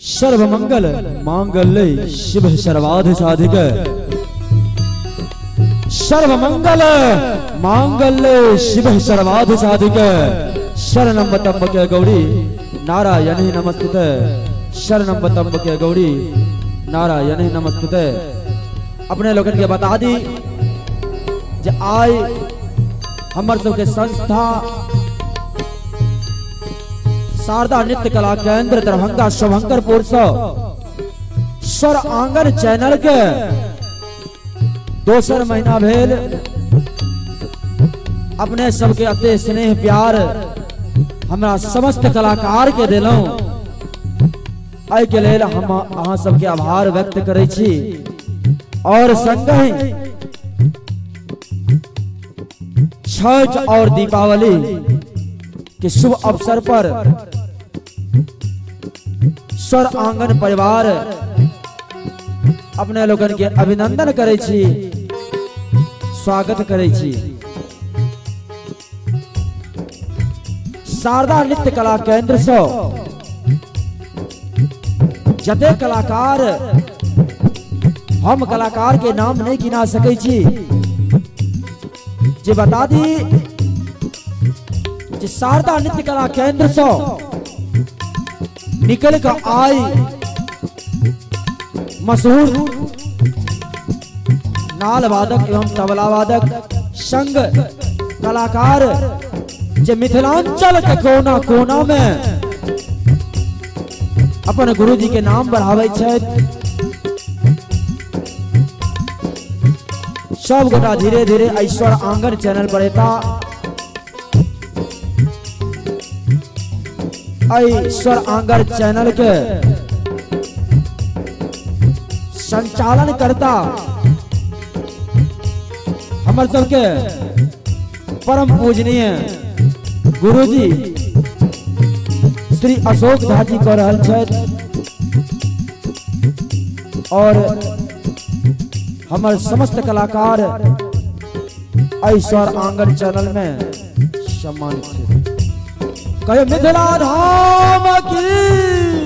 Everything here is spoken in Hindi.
सर्वमंगल मांगल्य शिव सर्वाधि साधिक सर्वमंगल मांगल्य शिव सर्वाधि साधिक शरणं त्र्यंबके गौरी नारायणे नमस्तुते शरणं त्र्यंबके गौरी नारायणे नमस्तुते। अपने लोगन के बता दी जे आय हमर सबके संस्था शारदा नृत्य कला केंद्र दरभंगा शुभंकरपुर से स्वर आंगन चैनल के दोसर महीना भेल अपने सबके अते स्नेह प्यार हमरा समस्त कलाकार के दिलों आई के लेल हम अहाँ सबके आभार व्यक्त करे छी। और संगहि छठ और दीपावली के शुभ अवसर पर स्वर आंगन परिवार अपने लोगन के अभिनंदन करे छी, स्वागत करे छी। शारदा नृत्य कला केंद्र से जते कलाकार हम कलाकार के नाम नहीं गिना सके छी, जे बता दी जे शारदा नृत्य कला केंद्र से निकल कर आई मशहूर नाल वादक एवं तबला वादक संग कलाकार जे मिथिलांचल के कोना कोना में अपन गुरुजी के नाम बढ़ावे छथि। सब गोटा धीरे धीरे स्वर आंगन चैनल पर स्वर आंगन चैनल के संचालन करता हमर सबके परम पूजनीय गुरुजी श्री अशोक झा जी कर रहल छथि और हमर समस्त कलाकार स्वर आंगन चैनल में सम्मानित छथि। कहियो मिथिला धाम की